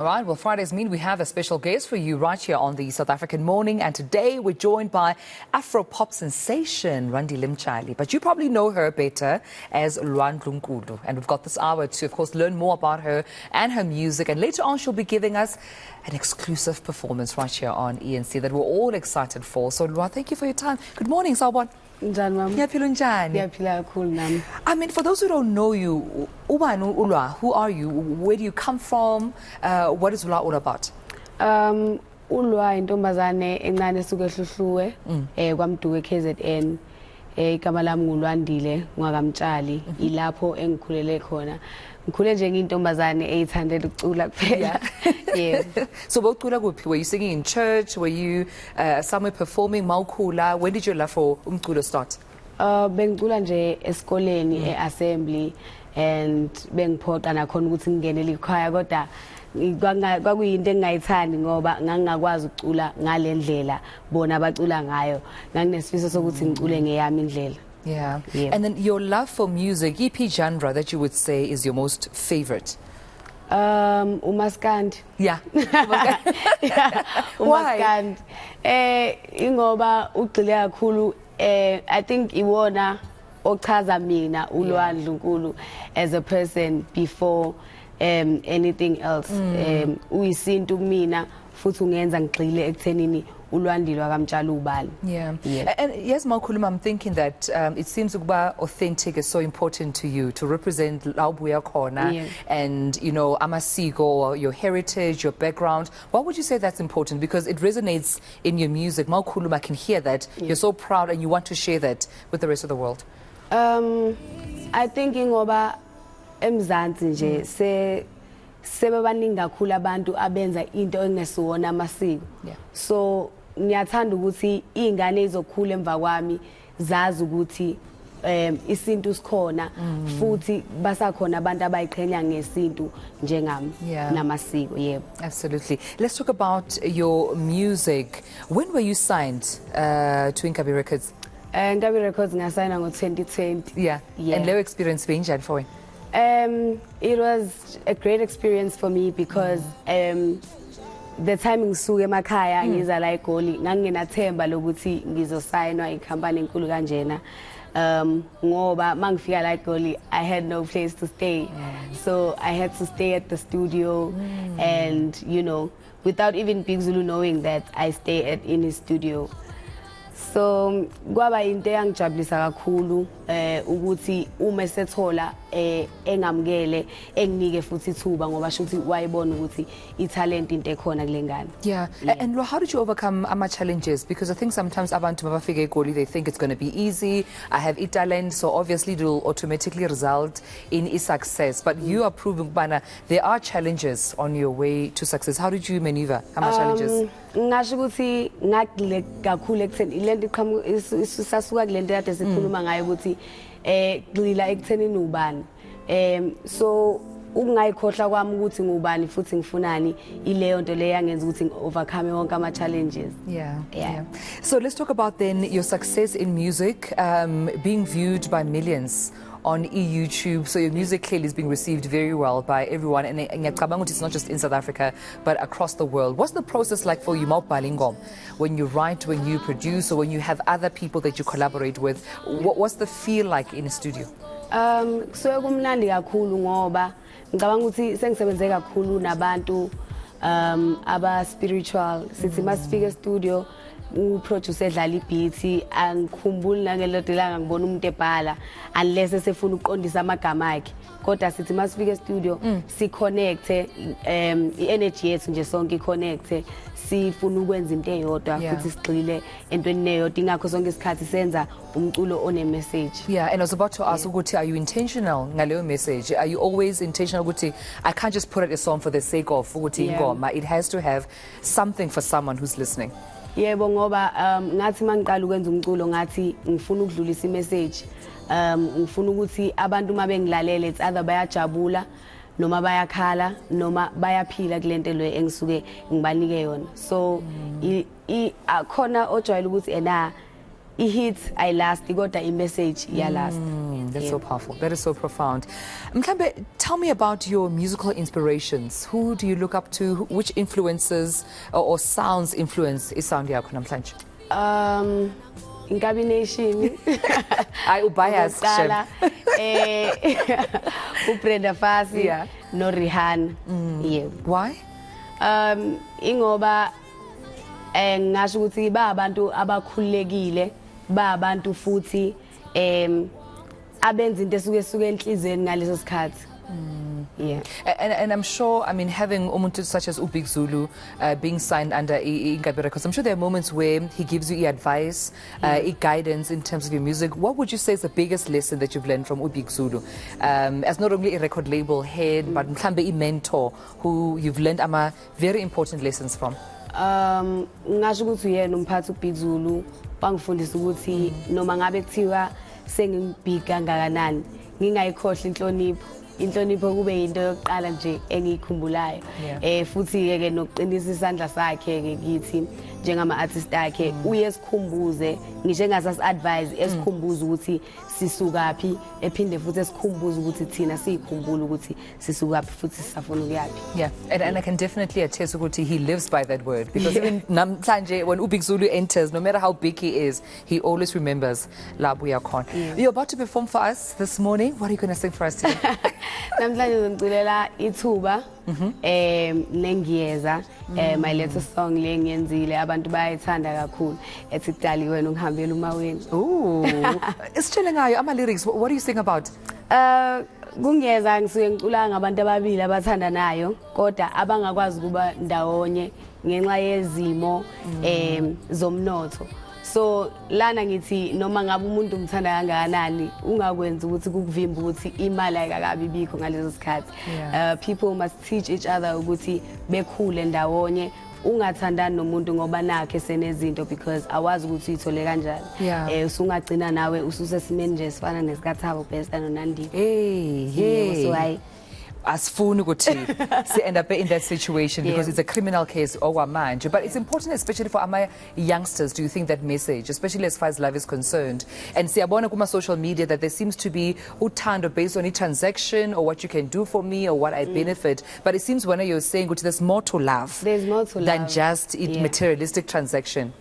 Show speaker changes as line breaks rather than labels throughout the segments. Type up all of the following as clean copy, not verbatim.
All right, well, Fridays mean we have a special guest for you right here on the South African Morning. And today we're joined by Afro-pop sensation, Lwandile Mtshali. But you probably know her better as Lwah Ndlunkulu. And we've got this hour to, of course, learn more about her and her music. And later on, she'll be giving us an exclusive performance right here on eNCA that we're all excited for. So, Lwah, thank you for your time. Good morning, Sawubona. I mean, for those who don't know you, Lwah, who are you? Where do you come from? What is Lwah all about?
Lwah intombazane encane esuke ehluhluwe kwamduke KZN igama lami nguLwandile Mtshali ilapho engikhulele khona ngikhule nje ngintombazane eyithandela ukucula kuphela. Yeah.
So bowucula kuphi? Were you singing in church? Were you somewhere performing mawukhula? When did your love for umculo start?
Bengicula nje esikoleni eassembly and bengiphoqa nakhona ukuthi ngingenele ikhaya kodwa kwakuyinto engayithandi ngoba ngangakwazi ukucula ngalendlela bona abacula ngayo nganginesifiso sokuthi ngicule ngeyami indlela.
Yeah. And then your love for music, EP genre that you would say is your most favorite?
Umaskandi.
Yeah.
Yeah. Umaskandi. Ingoba ugcile kakhulu I think iwona ochaza mina uLwah Ndlunkulu as a person before anything else. Uyisintu kumina futhi ungenza ngigxile ekuthenini uLwandile Mtshali ubani.
Yeah. And yes, Mawukhuluma, I'm thinking that it seems ukuba authentic is so important to you, to represent la ubuya khona and, you know, amasiko, your heritage, your background. Why would you say that's important? Because it resonates in your music. Mawukhuluma, I can hear that. You're so proud and you want to share that with the rest of the world.
I think ngoba eMzansi nje sebebaningi kakhulu abantu abenza into engesiwona amasiko. So ngiyathanda ukuthi izingane ezokhula emva kwami zazi ukuthi isintu sikhona futhi basakhona abantu abayiqhenya ngesintu njengami namasiko. Yebo.
Absolutely. Let's talk about your music. When were you signed to eNCA Records?
eNCA Records ngasayina ngo-2020.
Yeah. And leyo experience benjani for you?
It was a great experience for me because the time ngisuke emakhaya ngiza la eGoli ngangenathemba lokuthi ngizosayinwa ikhampani enkulu kanjena ngoba mangifika la eGoli I had no place to stay, so I had to stay at the studio and, you know, without even Big Zulu knowing that I stay in his studio. So kwaba into eyangijabulisa kakhulu ukuthi uma sethola engamkele enginike futhi ithuba ngoba shuthi wayibona ukuthi italent into ekhona kule ngane.
Yeah. And how did you overcome challenges? Because I think sometimes abantu mabafika eGoli they think it's going to be easy. I have talent, so obviously it will automatically result in success. But you are proving bana there are challenges on your way to success. How did you maneuver challenges?
Ngasho ukuthi ngagxile kakhulu ekutheni ilento iqhamuka isasuka kulento kade sikhuluma ngayo ukuthi gxila ekuthenini ubani. So ukungayikhohla kwami ukuthi ngubani futhi ngifunani ileyo nto leyo yangenza ukuthi ngi-overcome wonke ama-challenges.
Yeah. So let's talk about then your success in music, being viewed by millions on YouTube. So your music clearly is being received very well by everyone, and it's not just in South Africa but across the world. What's the process like for you when you write, when you produce, or when you have other people that you collaborate with? What's the feel like in a studio?
So kumnandi kakhulu ngoba ngicabanga ukuthi sengisebenze kakhulu nabantu aba spiritual. Sithi masifika e-studio uproducer edlala ibeat angikhumbuli nangelodwa la ngibona umuntu ebhala unless esefuna uqondisa amagama akhe, kodwa sithi masifika e-studio si-connecte i-energy yethu nje sonke i-connecte sifuna ukwenza into eyodwa futhi sigxile entweni eyodwa ingakho sonke isikhathi senza umculo one-message.
Yeah, and I was about to ask ukuthi are you intentional ngaleyo message? Are you always intentional ukuthi I can't just put out a song for the sake of ukuthi ingoma, it has to have something for someone who's listening?
Yebo ngoba ngathi mangiqala ukwenza umculo ngathi ngifuna ukudlulisa i-message, ngifuna ukuthi abantu uma bengilalele it's either bayajabula noma bayakhala noma bayaphila kulento le engisuke ngibanike yona. So khona ojwayele ukuthi i-hit I last kodwa i-message last.
That's so powerful. That is so profound. Mhlambe, tell me about your musical inspirations. Who do you look up to? Which influences or sounds influence isound yakho namhlanje?
Combination.
I ubias
Brenda Fassie, no Rihanna. Yeah.
Why?
Ingoba ngasho ukuthi ba abantu abakhulekile, ba abantu futhi abenza into esuke enhlizweni ngaleso sikhathi. Yeah.
And I'm sure, I mean, having umuntu such as Ubig Zulu being signed under eNCA Records, I'm sure there are moments where he gives you advice, guidance in terms of your music. What would you say is the biggest lesson that you've learned from Ubig Zulu? As not only a record label head, but mhlambe a mentor who you've learned very important lessons from.
Ngasho ukuthi uyena umphathi uBig Zulu bangifundisa ukuthi noma ngabe kuthiwa sengimbig kangakanani ngingayikhohle inhlonipho kube into yokuqala nje engiyikhumbulayo. Futhi ke nokuqinisa isandla sakhe ke kithi njengama artist akhe uye esikhumbuze ngisho engasasi advise esikhumbuze ukuthi sisukaphi ephinde futhi esikhumbuze ukuthi thina sikhumbula ukuthi sisukaphi futhi sisafuna ukuyaphi.
Yeah, and I can definitely attest ukuthi he lives by that word, because even namhlanje when Ubig Zulu enters, no matter how big he is, he always remembers la buya khona. You're about to perform for us this morning. What are you going to sing for us today?
Namhlanje ngicela ithuba nengiyeza my latest song le ngiyenzile abantu bayayithanda kakhulu ethi kudali wena ungihambela umaweni.
Ooh, isitshele ngayo ama lyrics. What do you sing about?
Kungiyeza ngisuke ngicula ngabantu ababili abathandanayo kodwa abangakwazi kuba ndawonye ngenxa yezimo zomnotho. So lana ngithi noma ngabe umuntu umthanda kangakanani ungakwenza ukuthi kukuvimba ukuthi imali ayikakabi bikho ngalezo sikhathi. People must teach each other ukuthi bekhule ndawonye, ungathandani nomuntu ngoba nakhe senezinto, because awazi ukuthi uyithole kanjani. Usungagcina nawe ususesimeni nje sifana nesikathabo best noNandile. So
Asifuni ukuthi si end up in that situation because it's a criminal case okwamanje. But it's important, especially for our youngsters, do you think, that message, especially as far as love is concerned. And siyabona kuma social media that there seems to be uthando based on a transaction or what you can do for me or what I benefit. But it seems when you're saying there's more to love,
there's more to
than just materialistic transaction.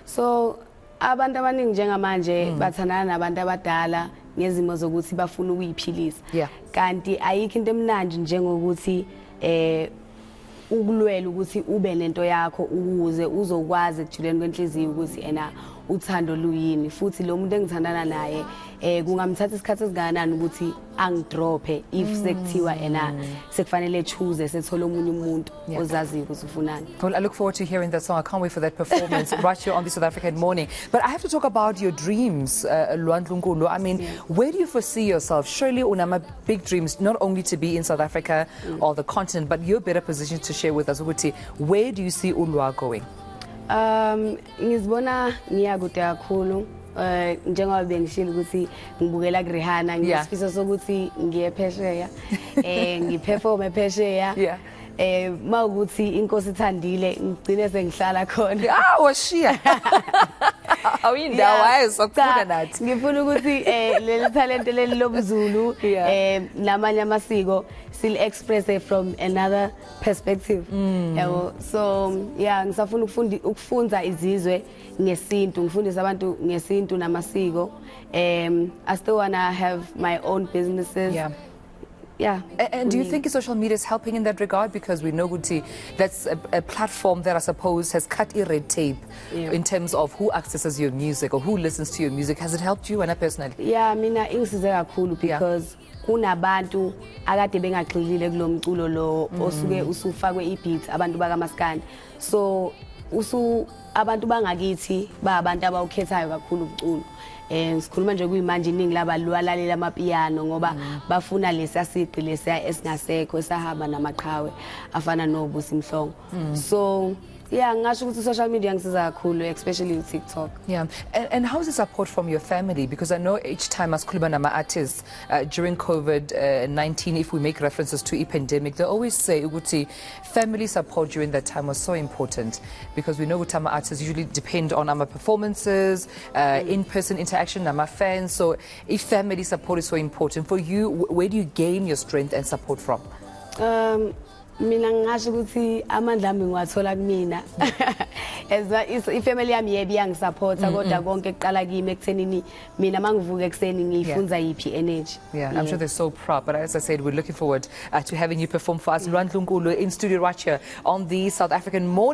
So abantu abaningi njengamanje bathandana nabantu abadala ngezimo zokuthi bafuna ukuyiphilisa. Kanti ayikho into emnandi njengokuthi ukulwela ukuthi ube nento yakho ukuze uzokwazi ekujuleni kwenhliziyo ukuthi uthando luyini, futhi lo muntu engithandana naye kungamthatha isikhathi esingakanani ukuthi angidrophe if sekuthiwa sekufanele choose sethola omunye umuntu ozaziyo ukuthi ufunani.
Well, I look forward to hearing that song. I can't wait for that performance right here on the South African Morning. But I have to talk about your dreams, Lwah Ndlunkulu. I mean, where do you foresee yourself? Surely unama big dreams, not only to be in South Africa or the continent, but you're better positioned to share with us. Where do you see uLwah going?
Ngizibona ngiyakude kakhulu njengoba bengishilo ukuthi ngibukela kuRihanna, ngisifiso sokuthi ngiye phesheya ngiperform ephesheya mawukuthi inkosi ithandile ngigcine sengihlala khona.
Washiya awindawo ayizokufuna nathi.
Ngifuna ukuthi leli talent leli lobuZulu namanye amasiko still express it from another perspective. So ngisafuna ukufunza izizwe ngesintu, ngifundisa abantu ngesintu namasiko. I still wanna have my own businesses.
And do you think social media is helping in that regard? Because we know that's a platform that I suppose has cut red tape in terms of who accesses your music or who listens to your music. Has it helped you and personally?
Mina ingisize kakhulu because kunabantu akade bengagxilile kulomculo lo osuke usufakwe ibeat abantu bakaMaskandi. So abantu bangakithi abantu abawukhethayo kakhulu umculo. Sikhuluma nje kuyimanje iningi labalwalalela amapiano ngoba bafuna lesasiqi lesiya esingasekho esahamba namaqhawe afana nobusi Mhlongo. So Yeah, ngasho ukuthi social media ngisiza kakhulu, especially with TikTok.
Yeah, and how's the support from your family? Because I know each time as Kuluma artists during COVID-19, if we make references to a pandemic, they always say ukuthi family support during that time was so important, because we know Utama artists usually depend on our performances, in-person interaction, our fans. So if family support is so important for you, where do you gain your strength and support from?
Mina ngasho ukuthi amandla ami ngiwathola kumina. As ifamily yami yebi yangisupporta kodwa konke kuqala kimi ekuthenini mina mangivuka ekseni ngiyifunza yipi energy.
Yeah, I'm sure they're so proud, but as I said, we're looking forward to having you perform for us, Lwah Ndlunkulu, in studio right here on the South African Morning.